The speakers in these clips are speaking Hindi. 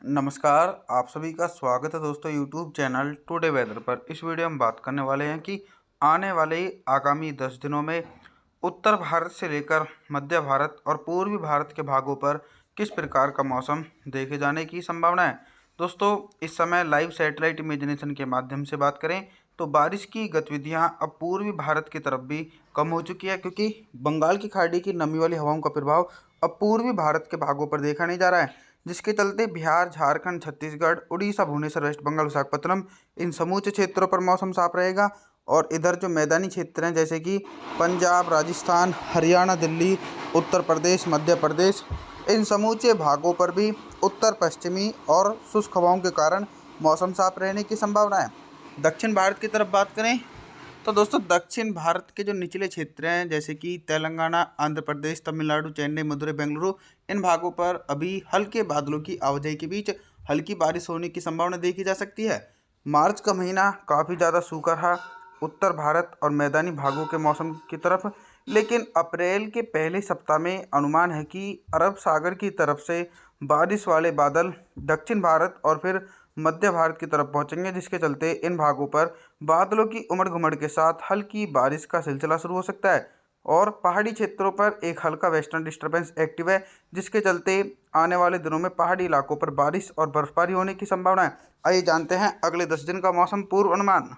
नमस्कार। आप सभी का स्वागत है दोस्तों यूट्यूब चैनल टुडे वेदर पर। इस वीडियो में बात करने वाले हैं कि आने वाले आगामी 10 दिनों में उत्तर भारत से लेकर मध्य भारत और पूर्वी भारत के भागों पर किस प्रकार का मौसम देखे जाने की संभावना है। दोस्तों, इस समय लाइव सैटेलाइट इमेजिनेशन के माध्यम से बात करें तो बारिश की गतिविधियां अब पूर्वी भारत की तरफ भी कम हो चुकी है, क्योंकि बंगाल की खाड़ी की नमी वाली हवाओं का प्रभाव अब पूर्वी भारत के भागों पर देखा नहीं जा रहा है, जिसके चलते बिहार, झारखंड, छत्तीसगढ़, उड़ीसा, भुवनेश्वर, वेस्ट बंगाल, विशाखापत्तनम इन समूचे क्षेत्रों पर मौसम साफ रहेगा। और इधर जो मैदानी क्षेत्र हैं जैसे कि पंजाब, राजस्थान, हरियाणा, दिल्ली, उत्तर प्रदेश, मध्य प्रदेश, इन समूचे भागों पर भी उत्तर पश्चिमी और शुष्क हवाओं के कारण मौसम साफ रहने की संभावना है। दक्षिण भारत की तरफ बात करें तो दोस्तों, दक्षिण भारत के जो निचले क्षेत्र हैं जैसे कि तेलंगाना, आंध्र प्रदेश, तमिलनाडु, चेन्नई, मदुरई, बेंगलुरु, इन भागों पर अभी हल्के बादलों की आवाजाही के बीच हल्की बारिश होने की संभावना देखी जा सकती है। मार्च का महीना काफ़ी ज़्यादा सूखा रहा उत्तर भारत और मैदानी भागों के मौसम की तरफ, लेकिन अप्रैल के पहले सप्ताह में अनुमान है कि अरब सागर की तरफ से बारिश वाले बादल दक्षिण भारत और फिर मध्य भारत की तरफ पहुंचेंगे, जिसके चलते इन भागों पर बादलों की उमड़ घुमड़ के साथ हल्की बारिश का सिलसिला शुरू हो सकता है। और पहाड़ी क्षेत्रों पर एक हल्का वेस्टर्न डिस्टर्बेंस एक्टिव है, जिसके चलते आने वाले दिनों में पहाड़ी इलाकों पर बारिश और बर्फबारी होने की संभावना है। आइए जानते हैं अगले 10 दिन का मौसम पूर्व अनुमान।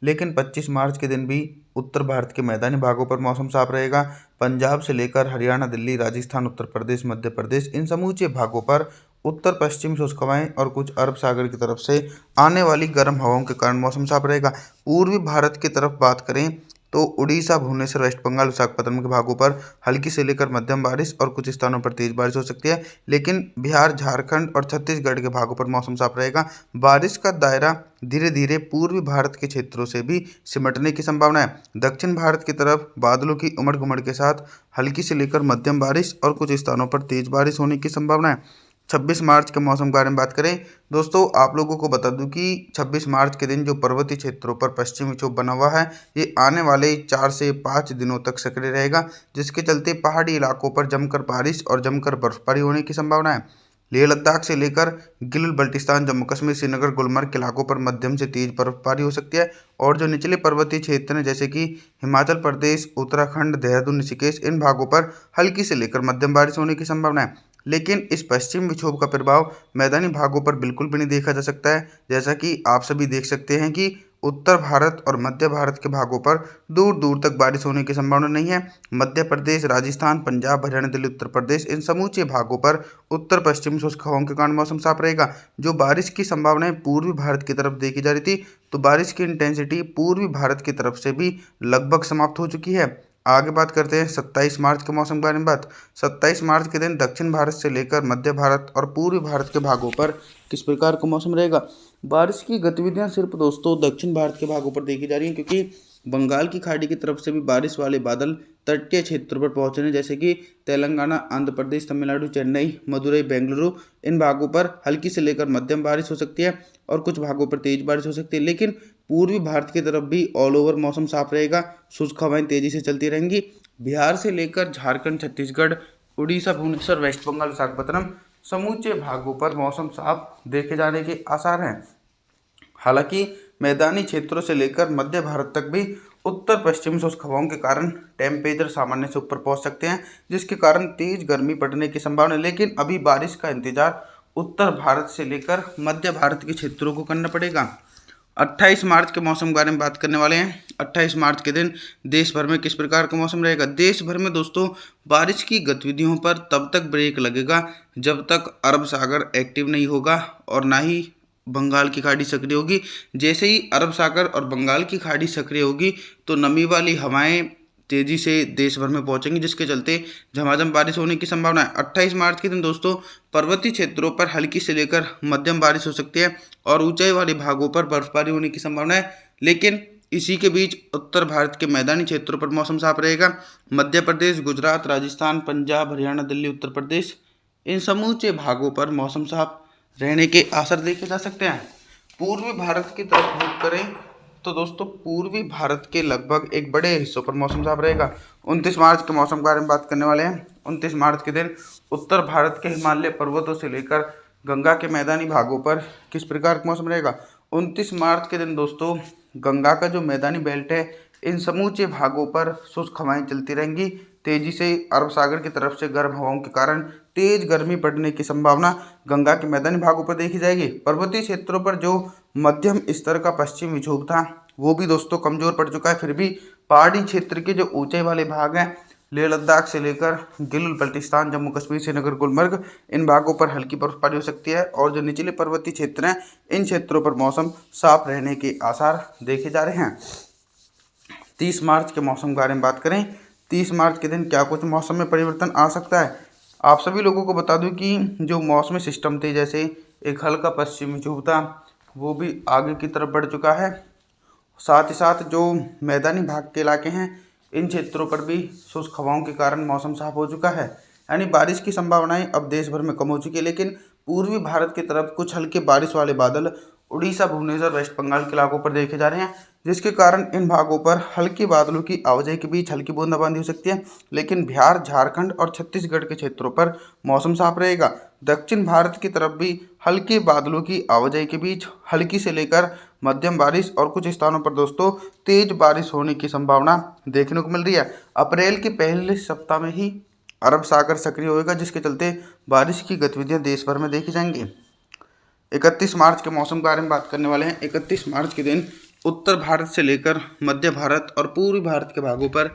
लेकिन 25 मार्च के दिन भी उत्तर भारत के मैदानी भागों पर मौसम साफ रहेगा। पंजाब से लेकर हरियाणा, दिल्ली, राजस्थान, उत्तर प्रदेश, मध्य प्रदेश, इन समूचे भागों पर उत्तर पश्चिम शुष्क हवाएं और कुछ अरब सागर की तरफ से आने वाली गर्म हवाओं के कारण मौसम साफ रहेगा। पूर्वी भारत की तरफ बात करें तो उड़ीसा, भुवनेश्वर, वेस्ट बंगाल, विशाखापत्तनम के भागों पर हल्की से लेकर मध्यम बारिश और कुछ स्थानों पर तेज बारिश हो सकती है। लेकिन बिहार, झारखंड और छत्तीसगढ़ के भागों पर मौसम साफ रहेगा। बारिश का दायरा धीरे धीरे पूर्वी भारत के क्षेत्रों से भी सिमटने की संभावना है। दक्षिण भारत की तरफ बादलों की उमड़ घुमड़ के साथ हल्की से लेकर मध्यम बारिश और कुछ स्थानों पर तेज बारिश होने की संभावना है। 26 मार्च के मौसम के बारे में बात करें दोस्तों, आप लोगों को बता दूं कि 26 मार्च के दिन जो पर्वतीय क्षेत्रों पर पश्चिमी विक्षोभ बना हुआ है, ये आने वाले 4 से 5 दिनों तक सक्रिय रहेगा, जिसके चलते पहाड़ी इलाकों पर जमकर बारिश और जमकर बर्फबारी होने की संभावना है। लेह लद्दाख से लेकर गिलगित बल्टिस्तान, जम्मू कश्मीर, श्रीनगर, गुलमर्ग के इलाकों पर मध्यम से तेज बर्फबारी हो सकती है। और जो निचले पर्वतीय क्षेत्र हैं जैसे कि हिमाचल प्रदेश, उत्तराखंड, देहरादून, ऋषिकेश, इन भागों पर हल्की से लेकर मध्यम बारिश होने की संभावना है। लेकिन इस पश्चिम विक्षोभ का प्रभाव मैदानी भागों पर बिल्कुल भी नहीं देखा जा सकता है, जैसा कि आप सभी देख सकते हैं कि उत्तर भारत और मध्य भारत के भागों पर दूर दूर तक बारिश होने की संभावना नहीं है। मध्य प्रदेश, राजस्थान, पंजाब, हरियाणा, दिल्ली, उत्तर प्रदेश, इन समूचे भागों पर उत्तर पश्चिम शुष्क हवाओं के कारण मौसम साफ रहेगा। जो बारिश की संभावनाएं पूर्वी भारत की तरफ देखी जा रही थी, तो बारिश की इंटेंसिटी पूर्वी भारत की तरफ से भी लगभग समाप्त हो चुकी है। आगे बात करते हैं 27 मार्च के मौसम के बारे में। 27 मार्च के दिन दक्षिण भारत से लेकर मध्य भारत और पूर्वी भारत के भागों पर किस प्रकार का मौसम रहेगा। बारिश की गतिविधियां सिर्फ दोस्तों दक्षिण भारत के भागों पर देखी जा रही हैं, क्योंकि बंगाल की खाड़ी की तरफ से भी बारिश वाले बादल तटीय क्षेत्रों पर पहुंच रहे हैं, जैसे कि तेलंगाना, आंध्र प्रदेश, तमिलनाडु, चेन्नई, मदुरई, बेंगलुरु, इन भागों पर हल्की से लेकर मध्यम बारिश हो सकती है और कुछ भागों पर तेज बारिश हो सकती है। लेकिन पूर्वी भारत की तरफ भी ऑल ओवर मौसम साफ रहेगा, शुष्क हवाएं तेजी से चलती रहेंगी। बिहार से लेकर झारखंड, छत्तीसगढ़, उड़ीसा, भुवनेश्वर, वेस्ट बंगाल, विशाखापत्तनम, समूचे भागों पर मौसम साफ देखे जाने के आसार हैं। हालांकि मैदानी क्षेत्रों से लेकर मध्य भारत तक भी उत्तर पश्चिम शुष्क हवाओं के कारण टेम्परेचर सामान्य से ऊपर पहुंच सकते हैं, जिसके कारण तेज गर्मी पड़ने की संभावना है। लेकिन अभी बारिश का इंतजार उत्तर भारत से लेकर मध्य भारत के क्षेत्रों को करना पड़ेगा। 28 मार्च के मौसम के बारे में बात करने वाले हैं। 28 मार्च के दिन देश भर में किस प्रकार का मौसम रहेगा। देश भर में दोस्तों बारिश की गतिविधियों पर तब तक ब्रेक लगेगा जब तक अरब सागर एक्टिव नहीं होगा और ना ही बंगाल की खाड़ी सक्रिय होगी। जैसे ही अरब सागर और बंगाल की खाड़ी सक्रिय होगी तो नमी वाली हवाएं तेजी से देश भर में पहुंचेंगी, जिसके चलते झमाझम बारिश होने की संभावना है। 28 मार्च के दिन दोस्तों पर्वतीय क्षेत्रों पर हल्की से लेकर मध्यम बारिश हो सकती है और ऊंचाई वाले भागों पर बर्फबारी होने की संभावना है। लेकिन इसी के बीच उत्तर भारत के मैदानी क्षेत्रों पर मौसम साफ रहेगा। मध्य प्रदेश, गुजरात, राजस्थान, पंजाब, हरियाणा, दिल्ली, उत्तर प्रदेश, इन समूचे भागों पर मौसम साफ रहने के आसार देखे जा सकते हैं। पूर्वी भारत की तरफ रुख करें तो दोस्तों पूर्वी भारत के लगभग एक बड़े हिस्सों पर मौसम साफ रहेगा। 29 मार्च के मौसम के बारे में बात करने वाले हैं। 29 मार्च के दिन उत्तर भारत के हिमालय पर्वतों से लेकर गंगा के मैदानी भागों पर किस प्रकार का मौसम रहेगा। 29 मार्च के दिन दोस्तों गंगा का जो मैदानी बेल्ट है इन समूचे भागों पर शुष्क हवाएं चलती रहेंगी। तेजी से अरब सागर की तरफ से गर्म हवाओं के कारण तेज गर्मी पड़ने की संभावना गंगा के मैदानी भागों पर देखी जाएगी। पर्वतीय क्षेत्रों पर जो मध्यम स्तर का पश्चिमी विक्षोभ था वो भी दोस्तों कमजोर पड़ चुका है। फिर भी पहाड़ी क्षेत्र के जो ऊंचाई वाले भाग हैं लेह लद्दाख से लेकर गिल बल्टिस्तान, जम्मू कश्मीर, श्रीनगर, गुलमर्ग, इन भागों पर हल्की बर्फबारी हो सकती है। और जो निचले पर्वतीय क्षेत्र हैं इन क्षेत्रों पर मौसम साफ रहने के आसार देखे जा रहे हैं। 30 मार्च के मौसम के बारे में बात करें, 30 मार्च के दिन क्या कुछ मौसम में परिवर्तन आ सकता है। आप सभी लोगों को बता दूं कि जो मौसमी सिस्टम थे, जैसे एक हल्का पश्चिमी विक्षोभ था वो भी आगे की तरफ बढ़ चुका है। साथ ही साथ जो मैदानी भाग के इलाके हैं इन क्षेत्रों पर भी शुष्क हवाओं के कारण मौसम साफ हो चुका है। यानी बारिश की संभावनाएं अब देश भर में कम हो चुकी है। लेकिन पूर्वी भारत की तरफ कुछ हल्के बारिश वाले बादल उड़ीसा, भुवनेश्वर, वेस्ट बंगाल के इलाकों पर देखे जा रहे हैं, जिसके कारण इन भागों पर हल्के बादलों की आवाजाही के बीच हल्की बूंदाबांदी हो सकती है। लेकिन बिहार, झारखंड और छत्तीसगढ़ के क्षेत्रों पर मौसम साफ रहेगा। दक्षिण भारत की तरफ भी हल्के बादलों की आवाजाही के बीच हल्की से लेकर मध्यम बारिश और कुछ स्थानों पर दोस्तों तेज बारिश होने की संभावना देखने को मिल रही है। अप्रैल के पहले सप्ताह में ही अरब सागर सक्रिय होगा, जिसके चलते बारिश की गतिविधियां देश भर में देखी जाएंगी। 31 मार्च के मौसम के बारे में बात करने वाले हैं। 31 मार्च के दिन उत्तर भारत से लेकर मध्य भारत और पूर्वी भारत के भागों पर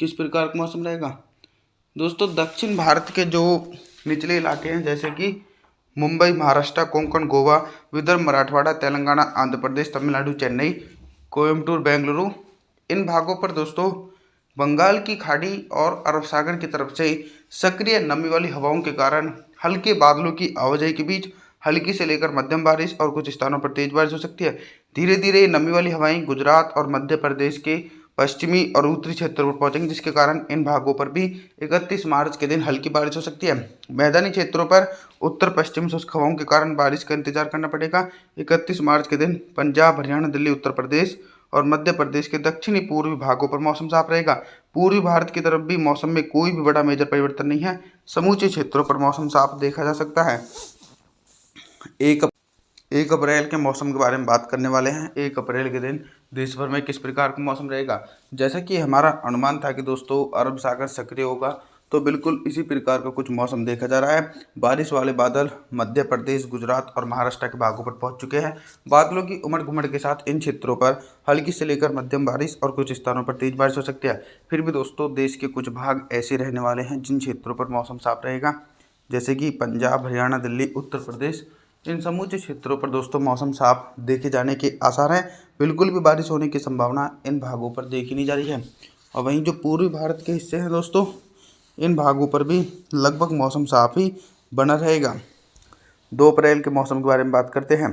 किस प्रकार का मौसम रहेगा। दोस्तों दक्षिण भारत के जो निचले इलाके हैं जैसे कि मुंबई, महाराष्ट्र, कोंकण, गोवा, विदर्भ, मराठवाड़ा, तेलंगाना, आंध्र प्रदेश, तमिलनाडु, चेन्नई, कोयम्बटूर, बेंगलुरु, इन भागों पर दोस्तों बंगाल की खाड़ी और अरब सागर की तरफ से सक्रिय नमी वाली हवाओं के कारण हल्के बादलों की आवाजाही के बीच हल्की से लेकर मध्यम बारिश और कुछ स्थानों पर तेज बारिश हो सकती है। धीरे धीरे नमी वाली हवाएं गुजरात और मध्य प्रदेश के पश्चिमी और उत्तरी क्षेत्रों पर पहुंचेंगी, जिसके कारण इन भागों पर भी 31 मार्च के दिन हल्की बारिश हो सकती है। मैदानी क्षेत्रों पर उत्तर पश्चिम शुष्क हवाओं के कारण बारिश का इंतजार करना पड़ेगा। 31 मार्च के दिन पंजाब, हरियाणा, दिल्ली, उत्तर प्रदेश और मध्य प्रदेश के दक्षिणी पूर्वी भागों पर मौसम साफ रहेगा। पूर्वी भारत की तरफ भी मौसम में कोई भी बड़ा मेजर परिवर्तन नहीं है। समूचे क्षेत्रों पर मौसम साफ देखा जा सकता है। 1 अप्रैल के मौसम के बारे में बात करने वाले हैं। 1 अप्रैल के दिन देश भर में किस प्रकार का मौसम रहेगा। जैसा कि हमारा अनुमान था कि दोस्तों अरब सागर सक्रिय होगा, तो बिल्कुल इसी प्रकार का कुछ मौसम देखा जा रहा है। बारिश वाले बादल मध्य प्रदेश, गुजरात और महाराष्ट्र के भागों पर पहुंच चुके हैं। बादलों की उमड़ घुमड़ के साथ इन क्षेत्रों पर हल्की से लेकर मध्यम बारिश और कुछ स्थानों पर तेज बारिश हो सकती है। फिर भी दोस्तों देश के कुछ भाग ऐसे रहने वाले हैं जिन क्षेत्रों पर मौसम साफ रहेगा, जैसे कि पंजाब, हरियाणा, दिल्ली, उत्तर प्रदेश, इन समूचे क्षेत्रों पर दोस्तों मौसम साफ देखे जाने के आसार हैं। बिल्कुल भी बारिश होने की संभावना इन भागों पर देखी नहीं जा रही है। और वहीं जो पूर्वी भारत के हिस्से हैं दोस्तों इन भागों पर भी लगभग मौसम साफ ही बना रहेगा। 2 अप्रैल के मौसम के बारे में बात करते हैं।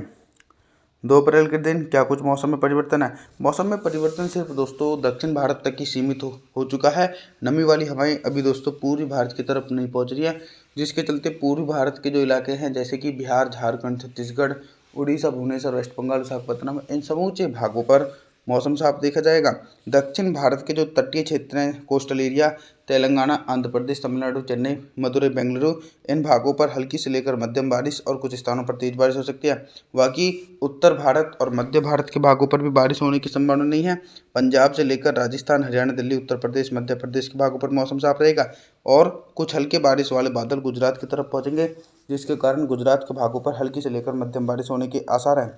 2 अप्रैल के दिन क्या कुछ मौसम में परिवर्तन है। मौसम में परिवर्तन सिर्फ दोस्तों दक्षिण भारत तक ही सीमित हो चुका है। नमी वाली हवाएं अभी दोस्तों पूर्वी भारत की तरफ नहीं पहुंच रही है, जिसके चलते पूर्वी भारत के जो इलाके हैं जैसे कि बिहार, झारखंड, छत्तीसगढ़, उड़ीसा, भुवनेश्वर, वेस्ट बंगाल, विशाखापत्तनम, इन समूचे भागों पर मौसम साफ देखा जाएगा। दक्षिण भारत के जो तटीय क्षेत्र हैं, कोस्टल एरिया, तेलंगाना, आंध्र प्रदेश, तमिलनाडु, चेन्नई, मदुरई, बेंगलुरु, इन भागों पर हल्की से लेकर मध्यम बारिश और कुछ स्थानों पर तेज बारिश हो सकती है। बाकी उत्तर भारत और मध्य भारत के भागों पर भी बारिश होने की संभावना नहीं है। पंजाब से लेकर राजस्थान, हरियाणा, दिल्ली, उत्तर प्रदेश, मध्य प्रदेश के भागों पर मौसम साफ रहेगा और कुछ हल्के बारिश वाले बादल गुजरात की तरफ पहुंचेंगे, जिसके कारण गुजरात के भागों पर हल्की से लेकर मध्यम बारिश होने के आसार हैं।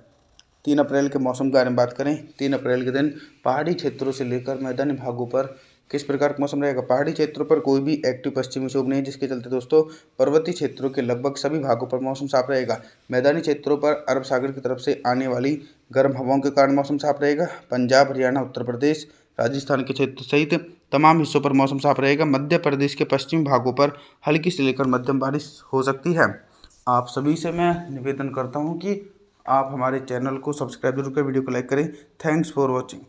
3 अप्रैल के मौसम के बारे में बात करें। 3 अप्रैल के दिन पहाड़ी क्षेत्रों से लेकर मैदानी भागों पर किस प्रकार का मौसम रहेगा। पहाड़ी क्षेत्रों पर कोई भी एक्टिव पश्चिमी विक्षोभ नहीं है, जिसके चलते दोस्तों पर्वतीय क्षेत्रों के लगभग सभी भागों पर मौसम साफ रहेगा। मैदानी क्षेत्रों पर अरब सागर की तरफ से आने वाली गर्म हवाओं के कारण मौसम साफ रहेगा। पंजाब, हरियाणा, उत्तर प्रदेश, राजस्थान के क्षेत्र सहित तमाम हिस्सों पर मौसम साफ रहेगा। मध्य प्रदेश के पश्चिमी भागों पर हल्की से लेकर मध्यम बारिश हो सकती है। आप सभी से मैं निवेदन करता हूँ कि आप हमारे चैनल को सब्सक्राइब जरूर करें, वीडियो को लाइक करें। Thanks for watching.